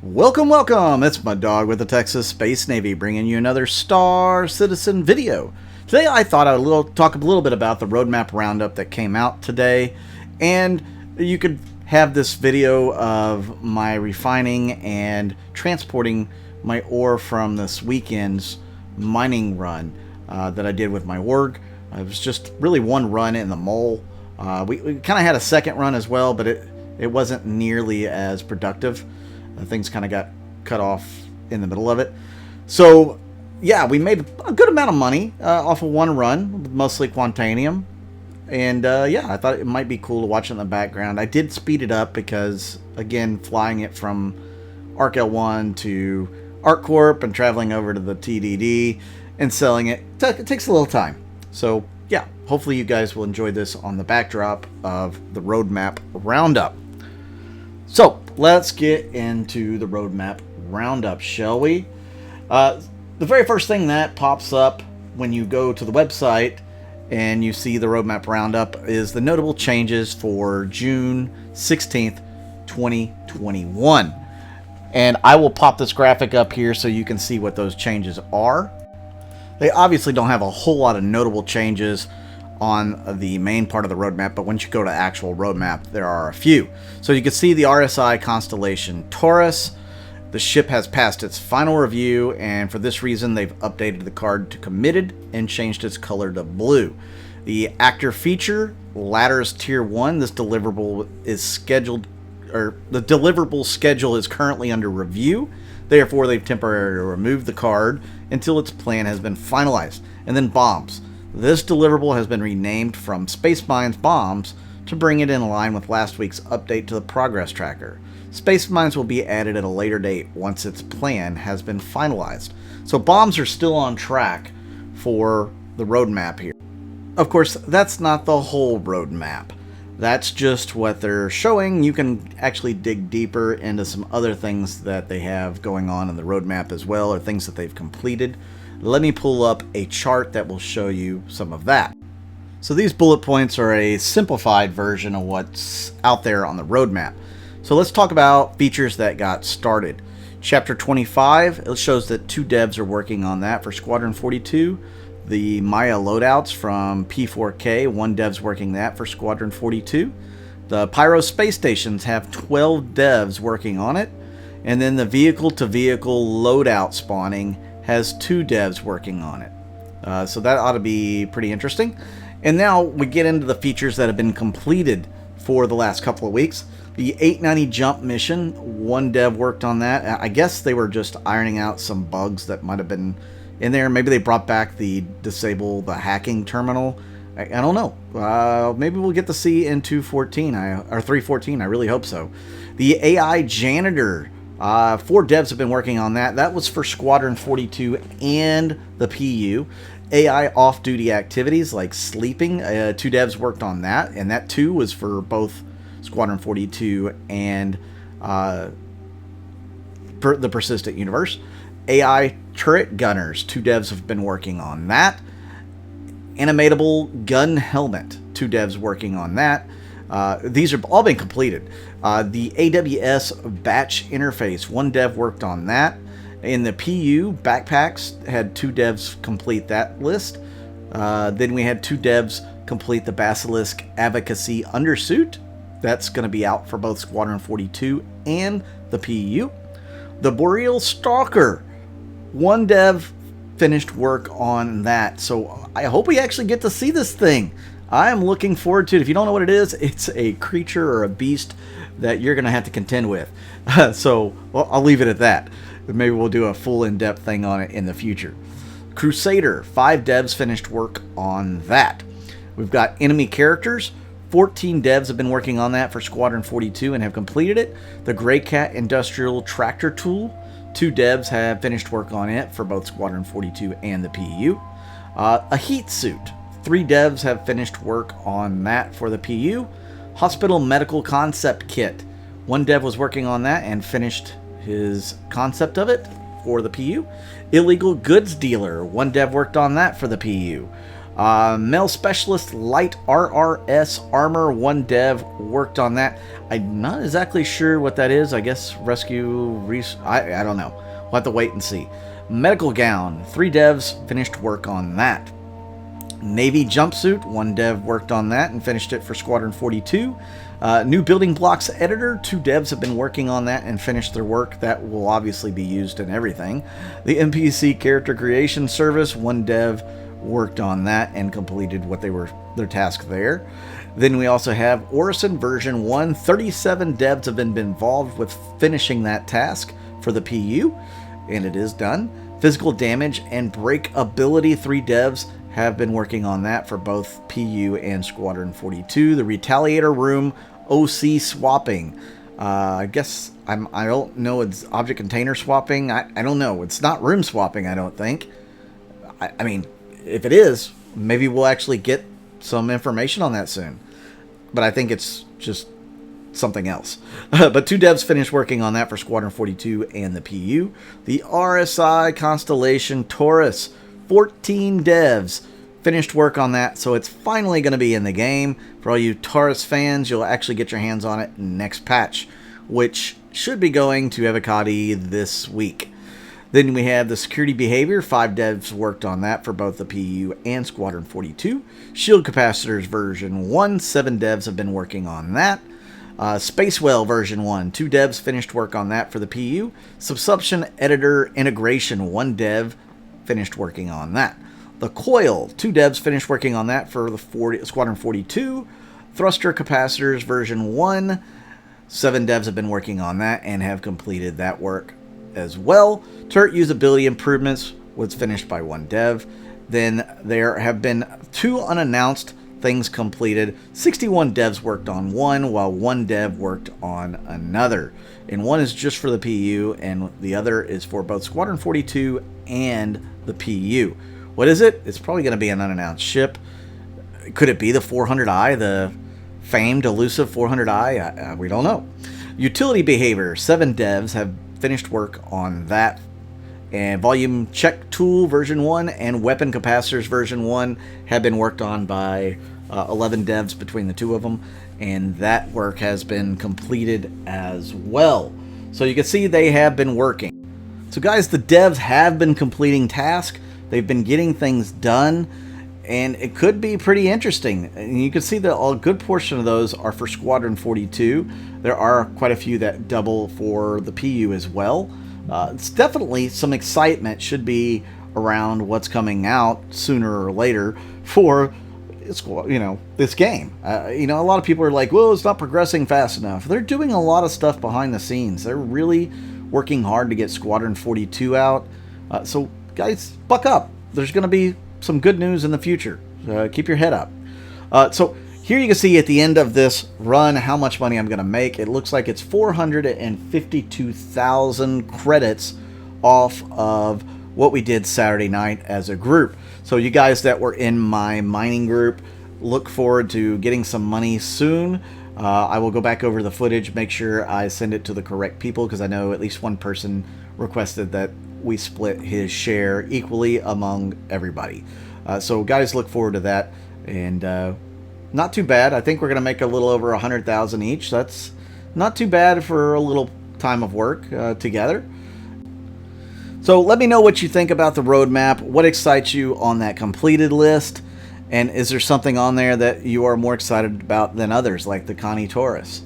Welcome, welcome! It's my dog with the TexasSpaceNavy bringing you another Star Citizen video. Today I thought I would talk a little bit about the Roadmap Roundup that came out today, and you could have this video of my refining and transporting my ore from this weekend's mining run that I did with my org. It was just really one run in the mole. We kind of had a second run as well, but it wasn't nearly as productive. Things kind of got cut off in the middle of it. So, yeah, we made a good amount of money off of one run, mostly Quantanium. And, yeah, I thought it might be cool to watch it in the background. I did speed it up because, again, flying it from Arc L1 to ArcCorp and traveling over to the TDD and selling it, it takes a little time. So, yeah, hopefully you guys will enjoy this on the backdrop of the Roadmap Roundup. So, let's get into the Roadmap Roundup, shall we? The very first thing that pops up when you go to the website and you see the Roadmap Roundup is the notable changes for June 16th, 2021. And I will pop this graphic up here so you can see what those changes are. They obviously don't have a whole lot of notable changes on the main part of the roadmap, but once you go to actual roadmap, there are a few. So you can see the RSI constellation Taurus. The ship has passed its final review, and for this reason, they've updated the card to committed and changed its color to blue. The actor feature, Ladders Tier 1, this deliverable is scheduled, or the deliverable schedule is currently under review. Therefore, they've temporarily removed the card until its plan has been finalized. And then bombs. This deliverable has been renamed from Space Mines Bombs to bring it in line with last week's update to the progress tracker. Space Mines will be added at a later date once its plan has been finalized. So bombs are still on track for the roadmap here. Of course, that's not the whole roadmap. That's just what they're showing. You can actually dig deeper into some other things that they have going on in the roadmap as well, or things that they've completed. Let me pull up a chart that will show you some of that. So these bullet points are a simplified version of what's out there on the roadmap. So let's talk about features that got started. Chapter 25, it shows that 2 devs are working on that for Squadron 42. The Maya loadouts from P4K, 1 dev's working that for Squadron 42. The Pyro space stations have 12 devs working on it. And then the vehicle-to-vehicle loadout spawning has 2 devs working on it. So that ought to be pretty interesting. And now we get into the features that have been completed for the last couple of weeks. The 890 jump mission, 1 dev worked on that. I guess they were just ironing out some bugs that might have been in there. Maybe they brought back the disable the hacking terminal. I don't know. Maybe we'll get to see in 2.14 or 3.14. I really hope so. The AI janitor. 4 devs have been working on that. That was for Squadron 42 and the PU. AI off-duty activities like sleeping. 2 devs worked on that, and that too was for both Squadron 42 and the Persistent Universe. AI turret gunners. 2 devs have been working on that. Animatable gun helmet. 2 devs working on that. These are all been completed. The AWS batch interface, 1 dev worked on that. In the PU, backpacks had 2 devs complete that list. Then we had 2 devs complete the Basilisk advocacy undersuit. That's going to be out for both Squadron 42 and the PU. The Boreal Stalker, 1 dev finished work on that. So I hope we actually get to see this thing. I am looking forward to it. If you don't know what it is, it's a creature or a beast that you're going to have to contend with. So well, I'll leave it at that. Maybe we'll do a full in-depth thing on it in the future. Crusader, 5 devs finished work on that. We've got enemy characters. 14 devs have been working on that for Squadron 42 and have completed it. The Grey Cat Industrial Tractor Tool. 2 devs have finished work on it for both Squadron 42 and the PU. A heat suit. 3 devs have finished work on that for the PU. Hospital Medical Concept Kit. 1 dev was working on that and finished his concept of it for the PU. Illegal Goods Dealer. 1 dev worked on that for the PU. Male Specialist Light RRS Armor, 1 dev worked on that. I'm not exactly sure what that is. I guess rescue, I don't know. We'll have to wait and see. Medical Gown, 3 devs finished work on that. Navy Jumpsuit, 1 dev worked on that and finished it for Squadron 42. New Building Blocks Editor, 2 devs have been working on that and finished their work. That will obviously be used in everything. The NPC Character Creation Service, 1 dev worked on that and completed what their task there. Then we also have Orison version 1. 37 devs have been involved with finishing that task for the PU, and it is done. Physical Damage and Breakability, 3 devs have been working on that for both PU and Squadron 42. The Retaliator Room OC swapping. I guess I don't know, it's object container swapping. I don't know. It's not room swapping, I don't think. I mean, if it is, maybe we'll actually get some information on that soon. But I think it's just something else. But 2 devs finished working on that for Squadron 42 and the PU. The RSI Constellation Taurus, 14 devs finished work on that, so it's finally going to be in the game. For all you Taurus fans, you'll actually get your hands on it next patch, which should be going to Evocati this week. Then we have the Security Behavior, 5 devs worked on that for both the PU and Squadron 42. Shield Capacitors version 1, 7 devs have been working on that. Spacewell version 1, 2 devs finished work on that for the PU. Subsumption Editor Integration, 1 dev finished working on that. The Coil, 2 devs finished working on that for the Squadron 42. Thruster Capacitors version 1, 7 devs have been working on that and have completed that work as well. Turret Usability Improvements was finished by 1 dev. Then there have been 2 unannounced things completed. 61 devs worked on one, while 1 dev worked on another. And one is just for the PU, and the other is for both Squadron 42 and the PU. What is it? It's probably going to be an unannounced ship. Could it be the 400i, the famed, elusive 400i? We don't know. Utility Behavior, 7 devs have finished work on that. And Volume Check Tool version 1 and Weapon Capacitors version 1 have been worked on by 11 devs between the 2 of them, and that work has been completed as well. So you can see they have been working. So guys, the devs have been completing tasks. They've been getting things done, and it could be pretty interesting. And you can see that a good portion of those are for Squadron 42. There are quite a few that double for the PU as well. It's definitely some excitement should be around what's coming out sooner or later for, this game. A lot of people are like, well, it's not progressing fast enough. They're doing a lot of stuff behind the scenes. They're really working hard to get Squadron 42 out. So guys, buck up. There's going to be some good news in the future. Keep your head up. So here you can see at the end of this run how much money I'm going to make. It looks like it's 452,000 credits off of what we did Saturday night as a group. So you guys that were in my mining group, look forward to getting some money soon. I will go back over the footage, make sure I send it to the correct people, because I know at least one person requested that we split his share equally among everybody. So guys, look forward to that. And not too bad. I think we're going to make a little over 100,000 each. That's not too bad for a little time of work together. So let me know what you think about the roadmap. What excites you on that completed list? And is there something on there that you are more excited about than others, like the Connie Taurus?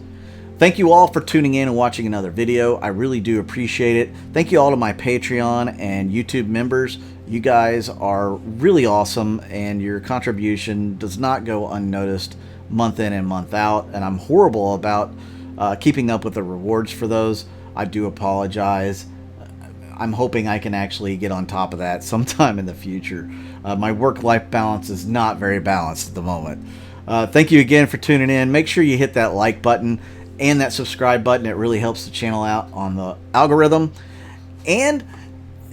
Thank you all for tuning in and watching another video. I really do appreciate it. Thank you all to my Patreon and YouTube members. You guys are really awesome, and your contribution does not go unnoticed month in and month out. And I'm horrible about keeping up with the rewards for those. I do apologize. I'm hoping I can actually get on top of that sometime in the future. My work-life balance is not very balanced at the moment. Thank you again for tuning in. Make sure you hit that like button and that subscribe button. It really helps the channel out on the algorithm. And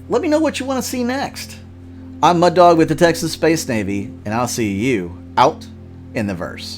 let me know what you want to see next. I'm Mud Dog with the Texas Space Navy, and I'll see you out in the verse.